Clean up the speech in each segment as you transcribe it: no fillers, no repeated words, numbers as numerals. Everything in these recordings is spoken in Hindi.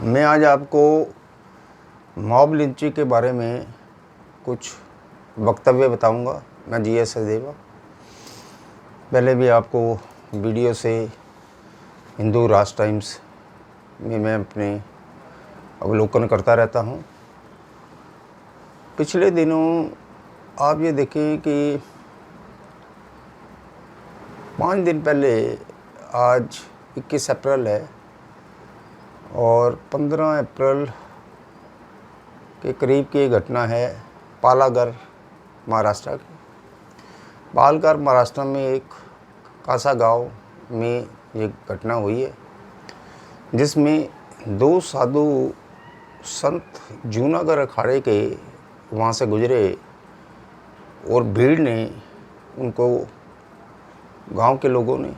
मैं आज आपको मॉब लिंचिंग के बारे में कुछ वक्तव्य बताऊंगा। मैं जीएस सचदेवा। पहले भी आपको वीडियो से हिंदू राष्ट्र टाइम्स में मैं अपने अवलोकन करता रहता हूं। पिछले दिनों आप ये देखें कि 5 दिन पहले, आज 21 अप्रैल है और 15 अप्रैल के करीब की घटना है पालागर महाराष्ट्र की। पालघर महाराष्ट्र में एक कासा गांव में ये घटना हुई है, जिसमें 2 साधु संत जूनागढ़ अखाड़े के वहाँ से गुजरे और भीड़ ने उनको, गांव के लोगों ने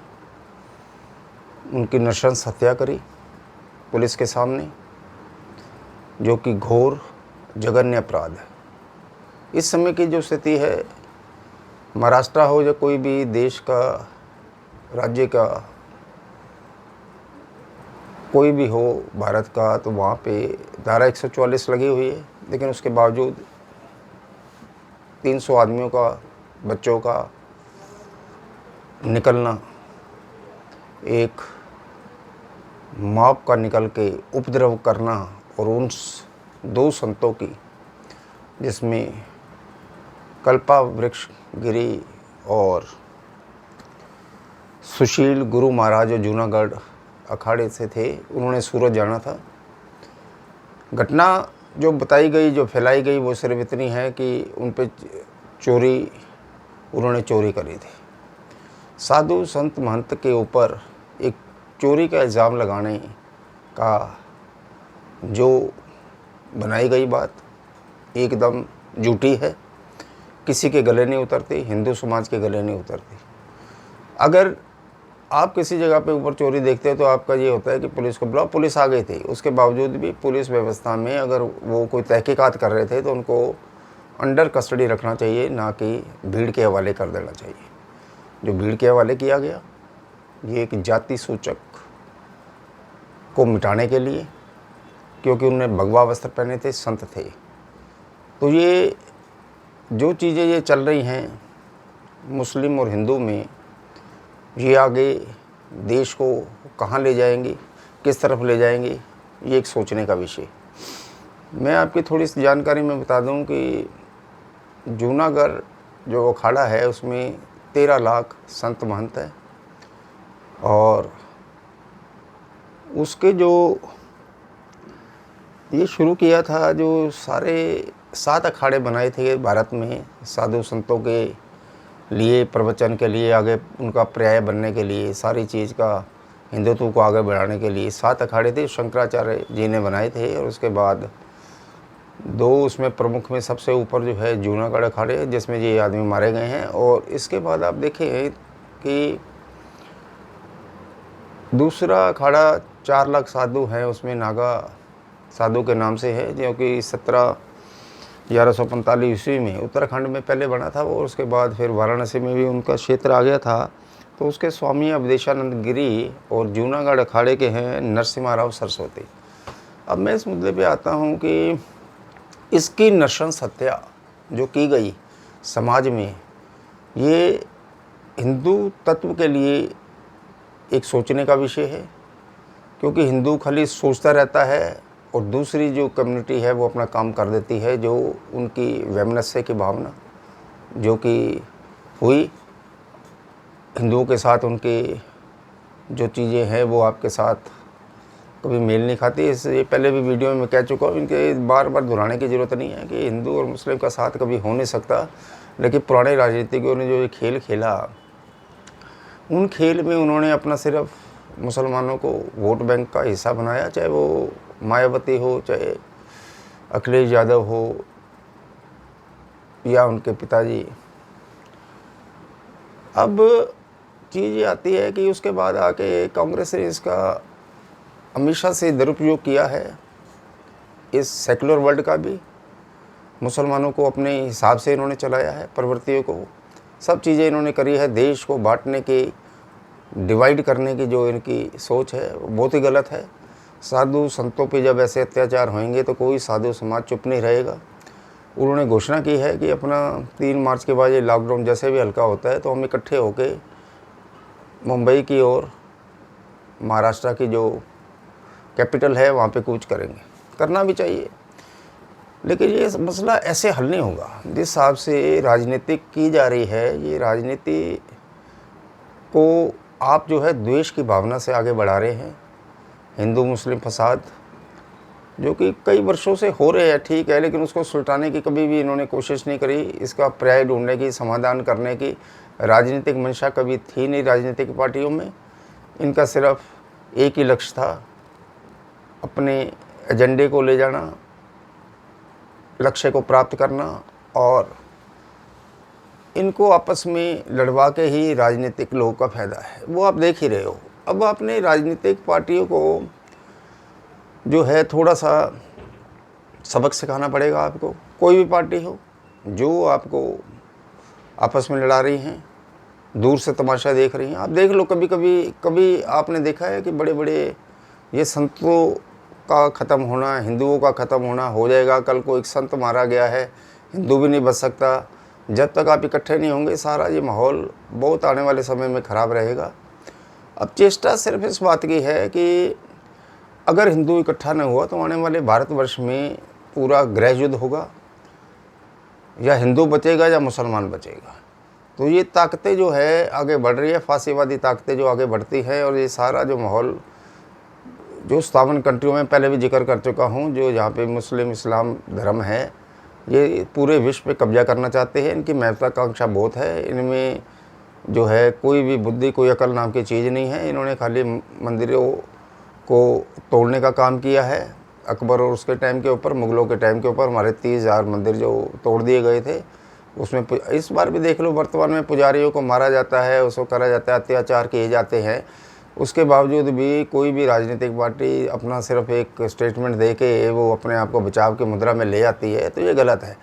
उनकी नृशंस हत्या करी पुलिस के सामने, जो कि घोर जघन्य अपराध है। इस समय की जो स्थिति है, महाराष्ट्र हो या कोई भी देश का, राज्य का, कोई भी हो भारत का, तो वहाँ पे धारा 144 लगी हुई है। लेकिन उसके बावजूद 300 आदमियों का, बच्चों का निकलना, एक मॉब का निकल के उपद्रव करना, और उन 2 संतों की, जिसमें कल्पा वृक्ष गिरी और सुशील गुरु महाराज जो जूनागढ़ अखाड़े से थे, उन्होंने सूरत जाना था। घटना जो बताई गई, जो फैलाई गई, वो सिर्फ इतनी है कि उन पे उन्होंने चोरी करी थी। साधु संत महंत के ऊपर एक चोरी का इल्ज़ाम लगाने का जो बनाई गई बात एकदम झूठी है। किसी के गले नहीं उतरती, हिंदू समाज के गले नहीं उतरती। अगर आप किसी जगह पे ऊपर चोरी देखते हो तो आपका ये होता है कि पुलिस को बुलाओ। पुलिस आ गई थी, उसके बावजूद भी पुलिस व्यवस्था में अगर वो कोई तहकीकात कर रहे थे तो उनको अंडर कस्टडी रखना चाहिए, ना कि भीड़ के हवाले कर देना चाहिए। जो भीड़ के हवाले किया गया, ये एक जाति सूचक को मिटाने के लिए, क्योंकि उन्होंने भगवा वस्त्र पहने थे, संत थे। तो ये जो चीज़ें ये चल रही हैं मुस्लिम और हिंदू में, ये आगे देश को कहाँ ले जाएंगी, किस तरफ ले जाएंगी, ये एक सोचने का विषय। मैं आपकी थोड़ी सी जानकारी में बता दूं कि जूनागढ़ जो अखाड़ा है, उसमें 13 लाख संत महंत हैं, और उसके जो ये शुरू किया था, जो सारे 7 अखाड़े बनाए थे भारत में साधु संतों के लिए, प्रवचन के लिए, आगे उनका पर्याय बनने के लिए, सारी चीज़ का हिंदुत्व को आगे बढ़ाने के लिए 7 अखाड़े थे, शंकराचार्य जी ने बनाए थे। और उसके बाद 2 उसमें प्रमुख में सबसे ऊपर जो है जूनागढ़ अखाड़े, जिसमें ये आदमी मारे गए हैं। और इसके बाद आप देखें कि दूसरा अखाड़ा 4 लाख साधु हैं, उसमें नागा साधु के नाम से है, जो कि 1145 ईस्वी में उत्तराखंड में पहले बना था वो। उसके बाद फिर वाराणसी में भी उनका क्षेत्र आ गया था। तो उसके स्वामी अवधेशानंद गिरी और जूनागढ़ अखाड़े के हैं नरसिम्हा राव सरस्वती। अब मैं इस मुद्दे पे आता हूँ कि इसकी नृशंस हत्या जो की गई समाज में, ये हिंदू तत्व के लिए एक सोचने का विषय है, क्योंकि हिंदू खाली सोचता रहता है और दूसरी जो कम्युनिटी है वो अपना काम कर देती है। जो उनकी वैमनस्य की भावना जो कि हुई हिंदुओं के साथ, उनके जो चीज़ें हैं वो आपके साथ कभी मेल नहीं खाती। इससे पहले भी वीडियो में मैं कह चुका हूँ, इनके बार बार दोहराने की ज़रूरत नहीं है कि हिंदू और मुस्लिम का साथ कभी हो नहीं सकता। लेकिन पुराने राजनीतिज्ञों ने जो ये खेल खेला, उन खेल में उन्होंने अपना सिर्फ मुसलमानों को वोट बैंक का हिस्सा बनाया, चाहे वो मायावती हो, चाहे अखिलेश यादव हो, या उनके पिताजी। अब चीज़ ये आती है कि उसके बाद आके कांग्रेस ने इसका हमेशा से दुरुपयोग किया है, इस सेकुलर वर्ल्ड का भी। मुसलमानों को अपने हिसाब से इन्होंने चलाया है, प्रवृत्तियों को, सब चीज़ें इन्होंने करी है। देश को बांटने की, डिवाइड करने की जो इनकी सोच है वो बहुत ही गलत है। साधु संतों पे जब ऐसे अत्याचार होंगे तो कोई साधु समाज चुप नहीं रहेगा। उन्होंने घोषणा की है कि अपना 3 मार्च के बाद ये लॉकडाउन जैसे भी हल्का होता है तो हम इकट्ठे होके मुंबई की ओर, महाराष्ट्र की जो कैपिटल है वहाँ पे कूच करेंगे। करना भी चाहिए, लेकिन ये मसला ऐसे हल नहीं होगा। जिस हिसाब से राजनीति की जा रही है, ये राजनीति को आप जो है द्वेष की भावना से आगे बढ़ा रहे हैं। हिंदू मुस्लिम फसाद जो कि कई वर्षों से हो रहे हैं, ठीक है, लेकिन उसको सुलटाने की कभी भी इन्होंने कोशिश नहीं करी। इसका पर्याय ढूंढने की, समाधान करने की राजनीतिक मंशा कभी थी नहीं राजनीतिक पार्टियों में। इनका सिर्फ एक ही लक्ष्य था, अपने एजेंडे को ले जाना, लक्ष्य को प्राप्त करना, और इनको आपस में लड़वा के ही राजनीतिक लोगों का फायदा है। वो आप देख ही रहे हो। अब आपने राजनीतिक पार्टियों को जो है थोड़ा सा सबक सिखाना पड़ेगा आपको। कोई भी पार्टी हो जो आपको आपस में लड़ा रही हैं, दूर से तमाशा देख रही हैं, आप देख लो। कभी आपने देखा है कि बड़े बड़े ये संतों का ख़त्म होना, हिंदुओं का ख़त्म होना हो जाएगा। कल को एक संत मारा गया है, हिंदू भी नहीं बच सकता। जब तक आप इकट्ठे नहीं होंगे सारा ये माहौल बहुत आने वाले समय में ख़राब रहेगा। अब चेष्टा सिर्फ इस बात की है कि अगर हिंदू इकट्ठा न हुआ तो आने वाले भारतवर्ष में पूरा गृह युद्ध होगा, या हिंदू बचेगा या मुसलमान बचेगा। तो ये ताकतें जो है आगे बढ़ रही है, फासीवादी ताकतें जो आगे बढ़ती हैं, और ये सारा जो माहौल जो 57 कंट्रियों में पहले भी जिक्र कर चुका हूँ, जो जहाँ पे मुस्लिम इस्लाम धर्म है, ये पूरे विश्व पे कब्जा करना चाहते हैं। इनकी महत्वाकांक्षा बहुत है। इनमें जो है कोई भी बुद्धि, कोई अकल नाम की चीज़ नहीं है। इन्होंने खाली मंदिरों को तोड़ने का काम किया है। अकबर और उसके टाइम के ऊपर, मुग़लों के टाइम के ऊपर हमारे 30,000 मंदिर जो तोड़ दिए गए थे, उसमें इस बार भी देख लो, वर्तमान में पुजारियों को मारा जाता है, उसको करा जाता है, अत्याचार किए जाते हैं। उसके बावजूद भी कोई भी राजनीतिक पार्टी अपना सिर्फ एक स्टेटमेंट दे के वो अपने आप को बचाव की मुद्रा में ले आती है, तो ये गलत है।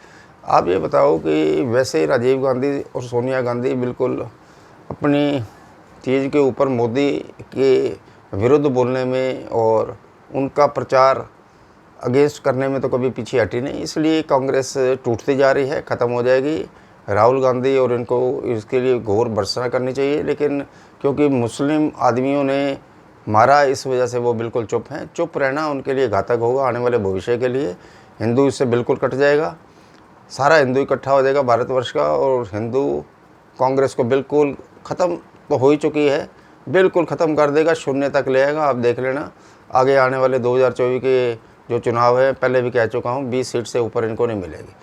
आप ये बताओ कि वैसे राजीव गांधी और सोनिया गांधी बिल्कुल अपनी चीज़ के ऊपर मोदी के विरुद्ध बोलने में और उनका प्रचार अगेंस्ट करने में तो कभी पीछे हटी नहीं। इसलिए कांग्रेस टूटती जा रही है, ख़त्म हो जाएगी। राहुल गांधी और इनको इसके लिए घोर भर्त्सना करनी चाहिए, लेकिन क्योंकि मुस्लिम आदमियों ने मारा, इस वजह से वो बिल्कुल चुप हैं। चुप रहना उनके लिए घातक होगा आने वाले भविष्य के लिए। हिंदू इससे बिल्कुल कट जाएगा, सारा हिंदू इकट्ठा हो जाएगा भारतवर्ष का, और हिंदू कांग्रेस को बिल्कुल ख़त्म तो हो ही चुकी है, बिल्कुल ख़त्म कर देगा, शून्य तक ले आएगा। आप देख लेना आगे आने वाले 2024 के जो चुनाव है, पहले भी कह चुका हूँ, 20 सीट से ऊपर इनको नहीं मिलेगी।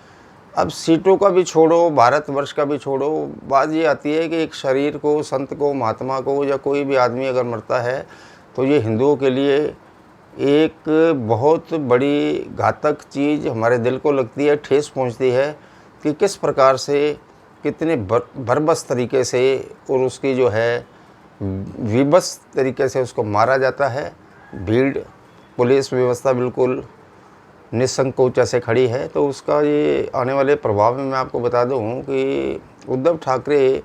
अब सीटों का भी छोड़ो, भारतवर्ष का भी छोड़ो, बात ये आती है कि एक शरीर को, संत को, महात्मा को, या कोई भी आदमी अगर मरता है तो ये हिंदुओं के लिए एक बहुत बड़ी घातक चीज़ हमारे दिल को लगती है, ठेस पहुंचती है कि किस प्रकार से, कितने बर्बस तरीके से और उसकी जो है विबस तरीके से उसको मारा जाता है। भीड़, पुलिस व्यवस्था बिल्कुल निसंकोच से खड़ी है। तो उसका ये आने वाले प्रभाव में मैं आपको बता दूं कि उद्धव ठाकरे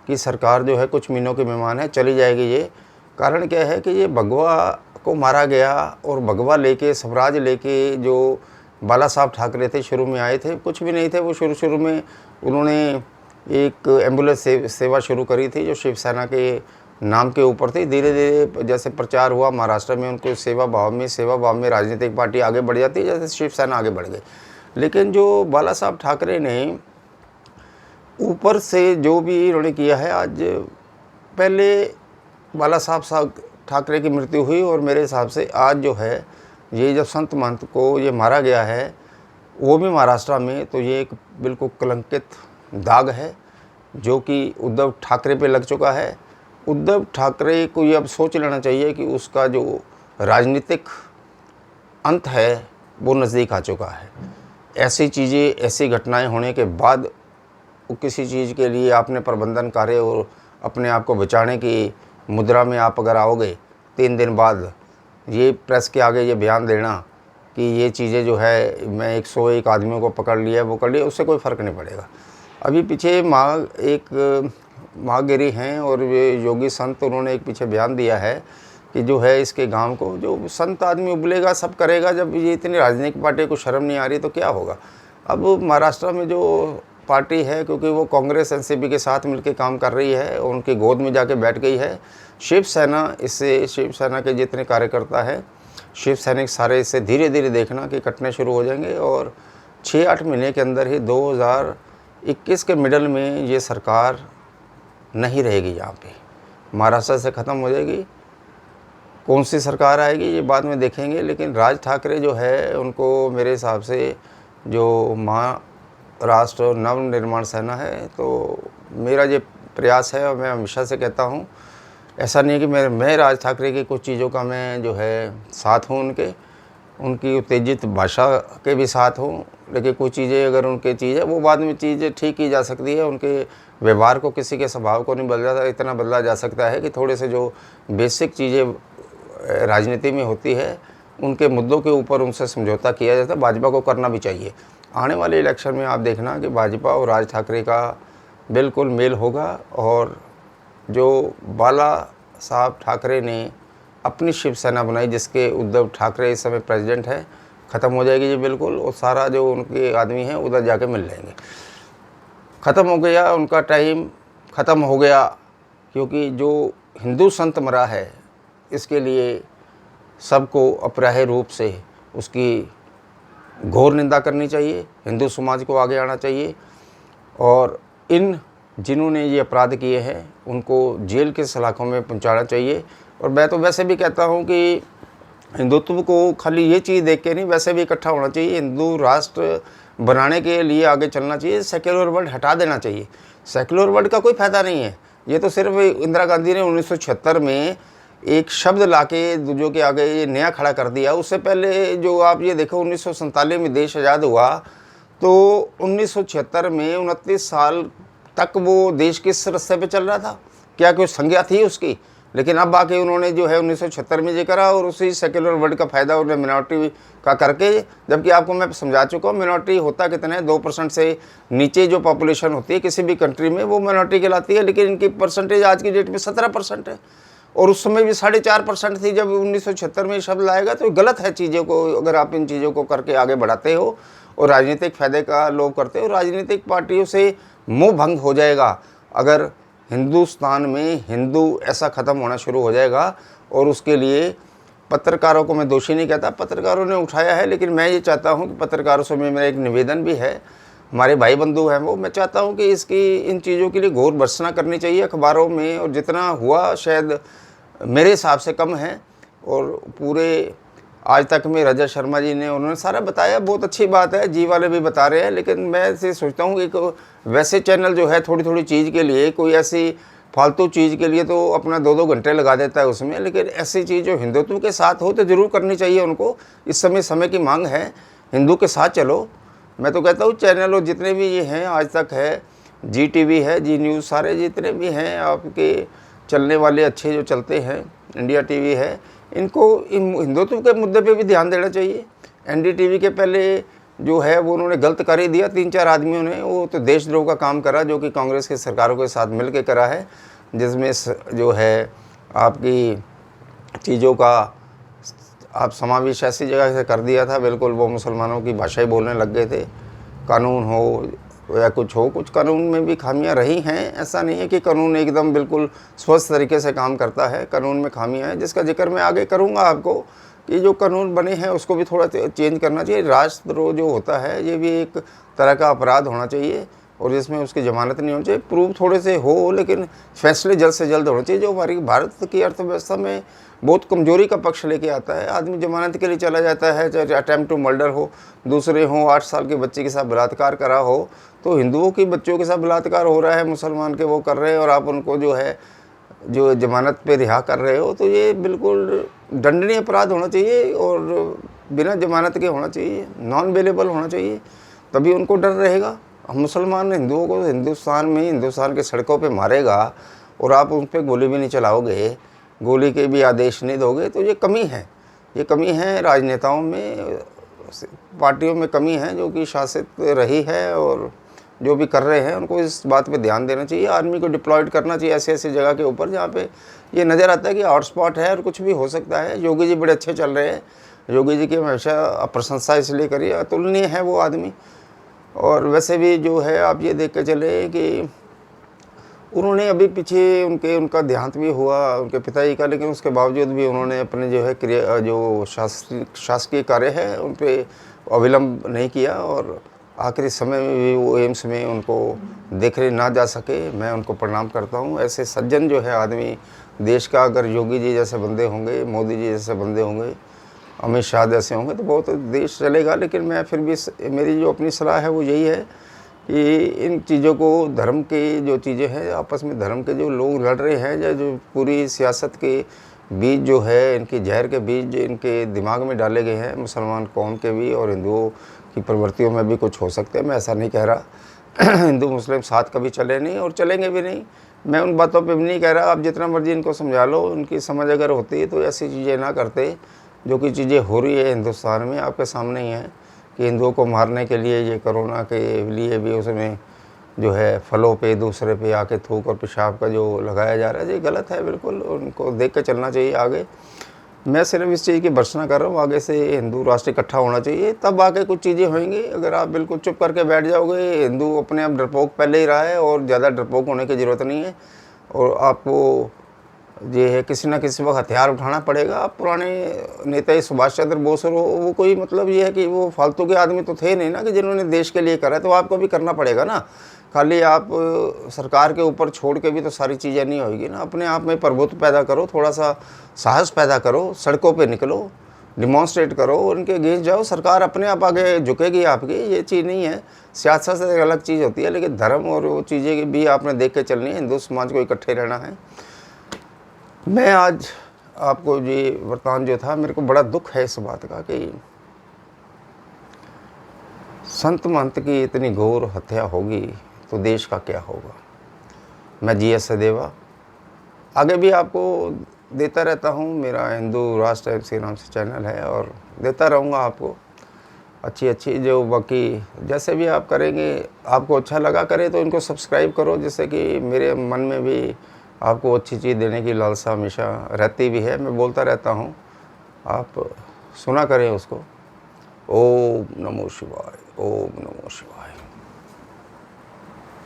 की सरकार जो है कुछ महीनों के मेहमान है, चली जाएगी। ये कारण क्या है कि ये भगवा को मारा गया, और भगवा लेके, स्वराज लेके जो बाला साहब ठाकरे थे, शुरू में आए थे, कुछ भी नहीं थे वो। शुरू में उन्होंने एक एम्बुलेंस सेवा शुरू करी थी जो शिवसेना के नाम के ऊपर थी। धीरे धीरे जैसे प्रचार हुआ महाराष्ट्र में, उनको सेवा भाव में राजनीतिक पार्टी आगे बढ़ जाती है, जैसे शिवसेना आगे बढ़ गई। लेकिन जो बाला साहब ठाकरे ने ऊपर से जो भी इन्होंने किया है, आज पहले बाला साहब ठाकरे की मृत्यु हुई, और मेरे हिसाब से आज जो है ये जब संत महंत को ये मारा गया है, वो भी महाराष्ट्र में, तो ये एक बिल्कुल कलंकित दाग है जो कि उद्धव ठाकरे पे लग चुका है। उद्धव ठाकरे को ये अब सोच लेना चाहिए कि उसका जो राजनीतिक अंत है वो नज़दीक आ चुका है। ऐसी चीज़ें, ऐसी घटनाएं होने के बाद किसी चीज़ के लिए आपने प्रबंधन कार्य और अपने आप को बचाने की मुद्रा में आप अगर आओगे, 3 दिन बाद ये प्रेस के आगे ये बयान देना कि ये चीज़ें जो है मैं 101 आदमियों को पकड़ लिया, वो कर लिया, उससे कोई फ़र्क नहीं पड़ेगा। अभी पीछे महागिरी हैं और ये योगी संत, उन्होंने एक पीछे बयान दिया है कि जो है इसके गांव को, जो संत आदमी उबलेगा सब करेगा। जब ये इतनी राजनीतिक पार्टी को शर्म नहीं आ रही तो क्या होगा। अब महाराष्ट्र में जो पार्टी है, क्योंकि वो कांग्रेस एनसीपी के साथ मिलकर काम कर रही है, उनकी गोद में जाके बैठ गई है शिवसेना। इससे शिवसेना के जितने कार्यकर्ता हैं, शिव सैनिक सारे इससे धीरे धीरे देखना कि कटने शुरू हो जाएंगे और 6-8 महीने के अंदर ही 2021 के मिडल में ये सरकार नहीं रहेगी। यहाँ पे महाराष्ट्र से ख़त्म हो जाएगी। कौन सी सरकार आएगी ये बाद में देखेंगे, लेकिन राज ठाकरे जो है उनको मेरे हिसाब से जो महाराष्ट्र नवनिर्माण सेना है, तो मेरा ये प्रयास है और मैं हमेशा से कहता हूँ, ऐसा नहीं है कि मैं राज ठाकरे की कुछ चीज़ों का मैं जो है साथ हूँ, उनकी उत्तेजित भाषा के भी साथ हूँ, लेकिन कुछ चीज़ें अगर उनके चीज़ है वो बाद में चीज़ें ठीक की जा सकती है। उनके व्यवहार को, किसी के स्वभाव को नहीं बदला, इतना बदला जा सकता है कि थोड़े से जो बेसिक चीज़ें राजनीति में होती है उनके मुद्दों के ऊपर उनसे समझौता किया जाता है। भाजपा को करना भी चाहिए। आने वाले इलेक्शन में आप देखना कि भाजपा और राज ठाकरे का बिल्कुल मेल होगा और जो बाला साहब ठाकरे ने अपनी शिवसेना बनाई, जिसके उद्धव ठाकरे इस समय प्रेसिडेंट है, ख़त्म हो जाएगी ये बिल्कुल। और सारा जो उनके आदमी हैं उधर जाके मिल लेंगे। ख़त्म हो गया, उनका टाइम ख़त्म हो गया, क्योंकि जो हिंदू संत मरा है इसके लिए सबको अपराह्य रूप से उसकी घोर निंदा करनी चाहिए। हिंदू समाज को आगे आना चाहिए और जिन्होंने ये अपराध किए हैं उनको जेल के सलाखों में पहुंचाना चाहिए। और मैं तो वैसे भी कहता हूं कि हिंदुत्व को खाली ये चीज़ देख के नहीं, वैसे भी इकट्ठा होना चाहिए। हिंदू राष्ट्र बनाने के लिए आगे चलना चाहिए। सेक्युलर वर्ड हटा देना चाहिए। सेक्युलर वर्ड का कोई फ़ायदा नहीं है। ये तो सिर्फ इंदिरा गांधी ने 1976 में एक शब्द लाके दूजों के आगे ये नया खड़ा कर दिया। उससे पहले जो आप ये देखो 1947 में देश आज़ाद हुआ, तो 1976 में 29 साल तक वो देश किस रास्ते पे चल रहा था, क्या कोई संज्ञा थी उसकी। लेकिन अब आके उन्होंने जो है 1976 में ये करा और उसी सेक्युलर वर्ड का फ़ायदा उन्होंने मिनॉरिटी का करके, जबकि आपको मैं समझा चुका हूँ मिनॉरिटी होता कितना है, 2% से नीचे जो पॉपुलेशन होती है किसी भी कंट्री में वो मिनॉरिटी कहलाती है। लेकिन इनकी परसेंटेज आज की डेट में 17% है और उस समय भी 4.5% थी जब 1976 में शब्द लाएगा। तो गलत है चीज़ों को, अगर आप इन चीज़ों को करके आगे बढ़ाते हो और राजनीतिक फ़ायदे का लोभ करते हो, राजनीतिक पार्टियों से मोह भंग हो जाएगा। अगर हिंदुस्तान में हिंदू ऐसा ख़त्म होना शुरू हो जाएगा। और उसके लिए पत्रकारों को मैं दोषी नहीं कहता, पत्रकारों ने उठाया है, लेकिन मैं ये चाहता हूँ कि पत्रकारों से मेरा एक निवेदन भी है, हमारे भाई बंधु हैं वो, मैं चाहता हूँ कि इन चीज़ों के लिए घोर भर्त्सना करनी चाहिए अखबारों में। और जितना हुआ शायद मेरे हिसाब से कम है। और पूरे आज तक में रजत शर्मा जी ने उन्होंने सारा बताया, बहुत अच्छी बात है, जी वाले भी बता रहे हैं। लेकिन मैं इसे सोचता हूँ कि वैसे चैनल जो है थोड़ी थोड़ी चीज़ के लिए, कोई ऐसी फालतू चीज़ के लिए तो अपना 2-2 घंटे लगा देता है उसमें, लेकिन ऐसी चीज़ जो हिंदुत्व के साथ हो तो ज़रूर करनी चाहिए उनको। इस समय की मांग है, हिंदू के साथ चलो। मैं तो कहता हूँ चैनल और जितने भी ये हैं, आज तक है, जी टीवी है, जी न्यूज़, सारे जितने भी हैं आपके चलने वाले अच्छे जो चलते हैं, इंडिया टीवी है, इनको हिंदुत्व के मुद्दे पे भी ध्यान देना चाहिए। एनडीटीवी के पहले जो है वो उन्होंने गलत कर ही दिया, 3-4 आदमियों ने, वो तो देशद्रोह का काम करा जो कि कांग्रेस के सरकारों के साथ मिल के करा है, जिसमें जो है आपकी चीज़ों का आप समावेश ऐसी जगह से कर दिया था, बिल्कुल वो मुसलमानों की भाषा ही बोलने लग गए थे। कानून हो या कुछ हो, कुछ कानून में भी खामियां रही हैं। ऐसा नहीं है कि कानून एकदम बिल्कुल स्वस्थ तरीके से काम करता है, कानून में खामियां हैं, जिसका जिक्र मैं आगे करूंगा आपको कि जो कानून बने हैं उसको भी थोड़ा चेंज करना चाहिए। राष्ट्रद्रोह जो होता है ये भी एक तरह का अपराध होना चाहिए और जिसमें उसकी ज़मानत नहीं होनी चाहिए। प्रूफ थोड़े से हो, लेकिन फैसले जल्द से जल्द होने चाहिए, जो हमारी भारत की अर्थव्यवस्था में बहुत कमजोरी का पक्ष लेके आता है। आदमी जमानत के लिए चला जाता है, चाहे अटैम्प्ट टू मर्डर हो, दूसरे हों, 8 साल के बच्चे के साथ बलात्कार करा हो, तो हिंदुओं के बच्चों के साथ बलात्कार हो रहा है, मुसलमान के वो कर रहे हैं और आप उनको जो है जो जमानत पे रिहा कर रहे हो, तो ये बिल्कुल दंडनीय अपराध होना चाहिए और बिना जमानत के होना चाहिए, नॉन बेलेबल होना चाहिए, तभी उनको डर रहेगा। मुसलमान हिंदुओं को हिंदुस्तान के सड़कों पे मारेगा और आप उन पर गोली भी नहीं चलाओगे, गोली के भी आदेश नहीं दोगे, तो ये कमी है राजनेताओं में, पार्टियों में कमी है जो कि शासित रही है और जो भी कर रहे हैं उनको इस बात पे ध्यान देना चाहिए। आर्मी को डिप्लॉयड करना चाहिए ऐसे ऐसे जगह के ऊपर जहाँ पे ये नज़र आता है कि हॉटस्पॉट है और कुछ भी हो सकता है। योगी जी बड़े अच्छे चल रहे हैं, योगी जी की हमेशा प्रशंसा इसलिए करिए, अतुलनीय है वो आदमी। और वैसे भी जो है आप ये देख के चले कि उन्होंने अभी पीछे उनका देहांत भी हुआ उनके पिताजी का, लेकिन उसके बावजूद भी उन्होंने अपने जो है जो शासकीय कार्य है उन पर अविलंब नहीं किया और आखिरी समय में भी वो एम्स में उनको देखने ना जा सके। मैं उनको प्रणाम करता हूँ। ऐसे सज्जन जो है आदमी देश का, अगर योगी जी जैसे बंदे होंगे, मोदी जी जैसे बंदे होंगे, अमित शाह जैसे होंगे तो बहुत देश चलेगा। लेकिन मैं फिर भी मेरी जो अपनी सलाह है वो यही है कि इन चीज़ों को, धर्म के जो चीज़ें हैं आपस में, धर्म के जो लोग लड़ रहे हैं या जो पूरी सियासत के बीज जो है, इनकी जहर के बीज इनके दिमाग में डाले गए हैं, मुसलमान कौम के भी और हिंदुओं की प्रवृत्तियों में भी कुछ हो सकते हैं। मैं ऐसा नहीं कह रहा हिंदू मुस्लिम साथ कभी चले नहीं और चलेंगे भी नहीं। मैं उन बातों पे भी नहीं कह रहा। आप जितना मर्जी इनको समझा लो, उनकी समझ अगर होती है तो ऐसी चीज़ें ना करते जो कि चीज़ें हो रही है हिंदुस्तान में, आपके सामने ही है कि हिंदुओं को मारने के लिए ये कोरोना के लिए भी उसमें जो है फलों पे दूसरे पे आके थूक और पेशाब का जो लगाया जा रहा है, ये गलत है बिल्कुल। उनको देख के चलना चाहिए आगे। मैं सिर्फ इस चीज़ की भर्त्सना कर रहा हूँ, आगे से हिंदू राष्ट्र इकट्ठा होना चाहिए, तब आके कुछ चीज़ें होंगी। अगर आप बिल्कुल चुप करके बैठ जाओगे, हिंदू अपने आप डरपोक पहले ही रहा है और ज़्यादा डरपोक होने की ज़रूरत नहीं है। और आपको ये है किसी न किसी वक्त हथियार उठाना पड़ेगा। आप पुराने नेता सुभाष चंद्र बोस और वो कोई मतलब ये है कि वो फालतू के आदमी तो थे नहीं ना कि जिन्होंने देश के लिए करा, तो आपको भी करना पड़ेगा ना। खाली आप सरकार के ऊपर छोड़ के भी तो सारी चीज़ें नहीं होगी ना। अपने आप में प्रभुत्व पैदा करो, थोड़ा सा साहस पैदा करो, सड़कों पे निकलो, डिमॉन्स्ट्रेट करो, उनके अगेंस्ट जाओ। सरकार अपने आप आगे झुकेगी आपकी, ये चीज़ नहीं है। सियासत से एक अलग चीज़ होती है, लेकिन धर्म और वो चीज़ें भी आपने देख के चलनी है। हिंदू समाज को इकट्ठे रहना है। मैं आज आपको ये वृतांत जो था, मेरे को बड़ा दुख है इस बात का कि संत महंत की इतनी घोर हत्या होगी तो देश का क्या होगा। मैं GS सदेवा आगे भी आपको देता रहता हूँ। मेरा हिंदू राष्ट्र श्री राम से चैनल है और देता रहूँगा आपको अच्छी जो बाकी जैसे भी आप करेंगे, आपको अच्छा लगा करे तो इनको सब्सक्राइब करो, जिससे कि मेरे मन में भी आपको अच्छी चीज़ देने की लालसा हमेशा रहती भी है। मैं बोलता रहता हूँ, आप सुना करें उसको। ओम नमो शिवाय, ओम नमो शिवाय।